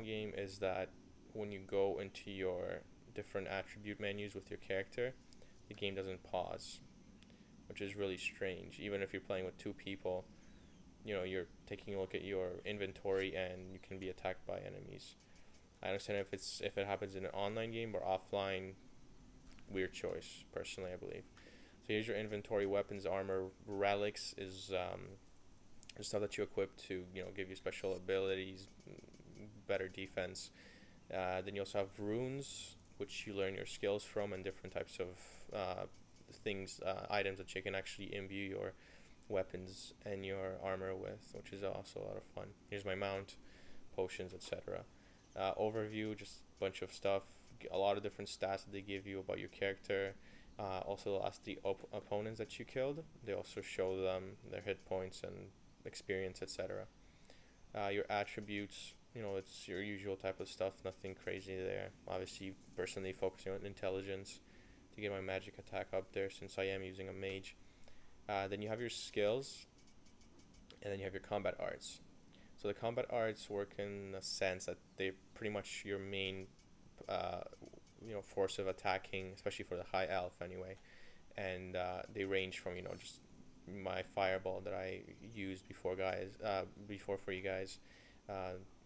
game is that when you go into your different attribute menus with your character, the game doesn't pause, which is really strange. Even if you're playing with two people, you're taking a look at your inventory and you can be attacked by enemies. I understand if it happens in an online game or offline, weird choice, personally, I believe. So here's your inventory: weapons, armor, relics is stuff that you equip to give you special abilities, better defense. Then you also have runes, which you learn your skills from, and different types of items that you can actually imbue your weapons and your armor with, which is also a lot of fun. Here's my mount, potions, etc. Overview, just a bunch of stuff, a lot of different stats that they give you about your character. Also the last three opponents that you killed, they also show them their hit points and experience, etc. Your attributes, it's your usual type of stuff, nothing crazy there. Obviously, personally focusing on intelligence to get my magic attack up there, since I am using a mage. Then you have your skills, and then you have your combat arts. So the combat arts work in a sense that they're pretty much your main force of attacking, especially for the high elf anyway. And they range from just my fireball that I used before for you guys.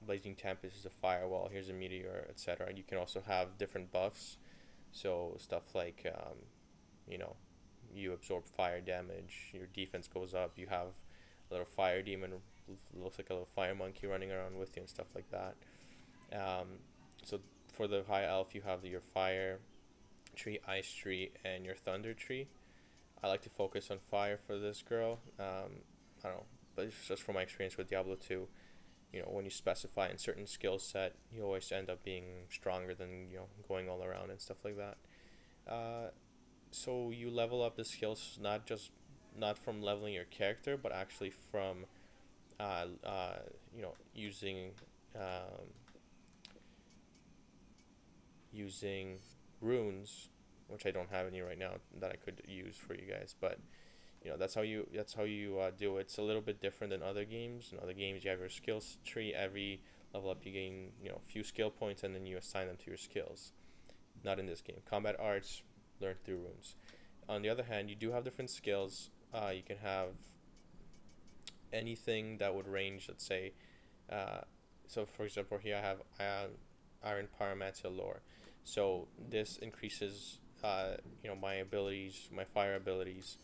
Blazing Tempest is a firewall. Here's a meteor, etc. You can also have different buffs, so stuff like you absorb fire damage, your defense goes up, you have a little fire demon, looks like a little fire monkey running around with you and stuff like that. So for the high elf, you have your fire tree, ice tree, and your thunder tree. I like to focus on fire for this girl. I don't know, but it's just from my experience with Diablo 2. When you specify in certain skill set, you always end up being stronger than going all around and stuff like that. So you level up the skills not from leveling your character, but actually from using runes, which I don't have any right now that I could use for you guys, but that's how you do it. It's a little bit different than other games. In other games, you have your skills tree. Every level up, you gain a few skill points, and then you assign them to your skills. Not in this game. Combat arts learned through runes. On the other hand, you do have different skills. You can have anything that would range. Let's say, so for example, here I have Iron Pyromancer lore. So this increases my abilities, my fire abilities.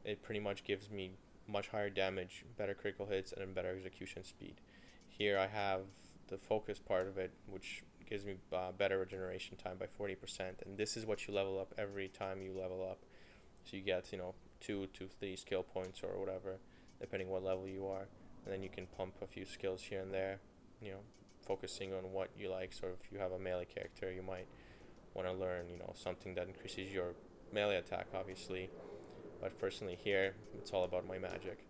It pretty much gives me much higher damage, better critical hits, and better execution speed. Here I have the focus part of it, which gives me better regeneration time by 40%, and this is what you level up every time you level up. So you get 2 to 3 skill points or whatever, depending what level you are, and then you can pump a few skills here and there, focusing on what you like. So if you have a melee character, you might want to learn something that increases your melee attack, obviously. But personally here, it's all about my magic.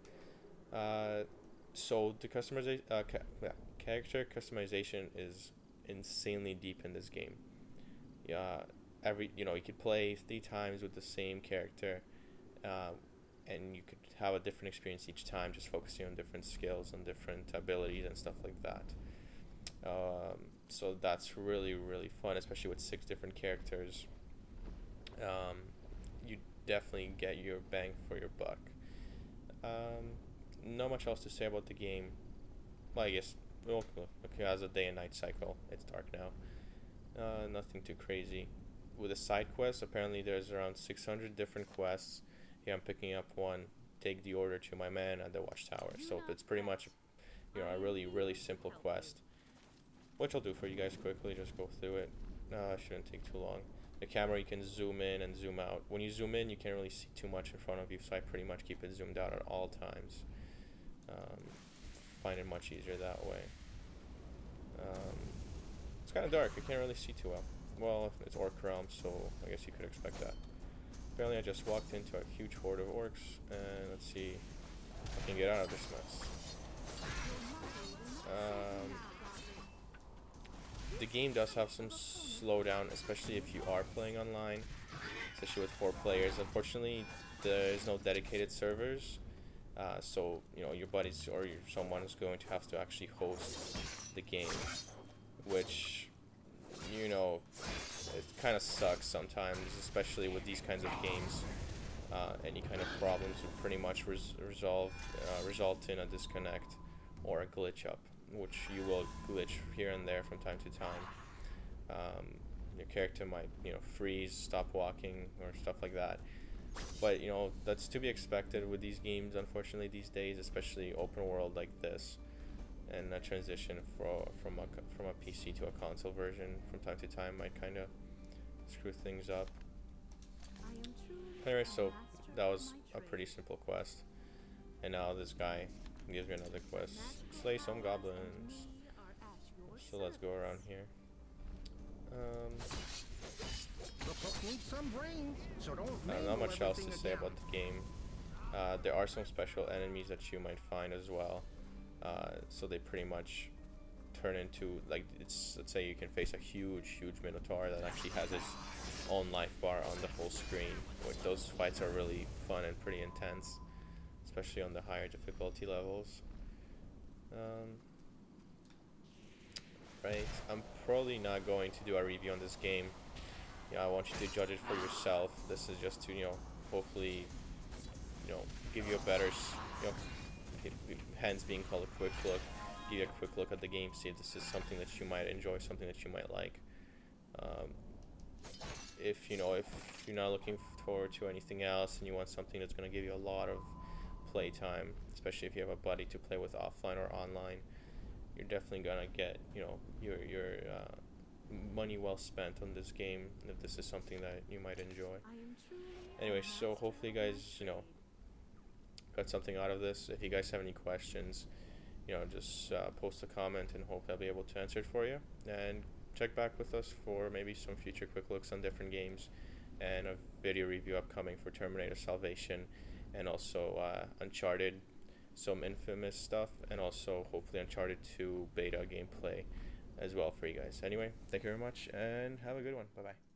So the character customization is insanely deep in this game. You could play 3 times with the same character, and you could have a different experience each time, just focusing on different skills and different abilities and stuff like that. So that's really, really fun, especially with 6 different characters. You definitely get your bang for your buck. Not much else to say about the game. Well, I guess it has a day and night cycle. It's dark now. Nothing too crazy. With the side quests, apparently there's around 600 different quests. Here I'm picking up one. Take the order to my man at the watchtower. So it's pretty much a really, really simple quest, which I'll do for you guys quickly. Just go through it. It shouldn't take too long. The camera, you can zoom in and zoom out. When you zoom in, you can't really see too much in front of you, so I pretty much keep it zoomed out at all times. Find it much easier that way. It's kind of dark. You can't really see too well. Well, it's Orc Realm, so I guess you could expect that. Apparently I just walked into a huge horde of orcs, and let's see if I can get out of this mess. The game does have some slowdown, especially if you are playing online, especially with 4 players. Unfortunately, there's no dedicated servers, so your buddies or someone is going to have to actually host the game, which, you know, it kind of sucks sometimes, especially with these kinds of games. Any kind of problems will pretty much result in a disconnect or a glitch up, which you will glitch here and there from time to time. Your character might, freeze, stop walking, or stuff like that. But that's to be expected with these games, unfortunately, these days, especially open world like this, and a transition from a PC to a console version from time to time might kind of screw things up. Anyway, so that was a pretty simple quest, and now this guy gives me another quest: slay some goblins. So let's go around here. Not much else to say about the game. There are some special enemies that you might find as well. So they pretty much turn into, like, let's say you can face a huge minotaur that actually has its own life bar on the whole screen. Those fights are really fun and pretty intense, especially on the higher difficulty levels. Right, I'm probably not going to do a review on this game. I want you to judge it for yourself. This is just to, hopefully, give you a better, hence being called a quick look, give you a quick look at the game, see if this is something that you might enjoy, something that you might like. If you're not looking forward to anything else and you want something that's going to give you a lot of playtime, especially if you have a buddy to play with offline or online, you're definitely gonna get your money well spent on this game if this is something that you might enjoy. Anyway, so hopefully you guys got something out of this. If you guys have any questions, just post a comment and hopefully I'll be able to answer it for you. And check back with us for maybe some future quick looks on different games, and a video review upcoming for Terminator Salvation, and also Uncharted, some Infamous stuff, and also hopefully Uncharted 2 beta gameplay as well for you guys. Anyway, thank you very much and have a good one. Bye bye.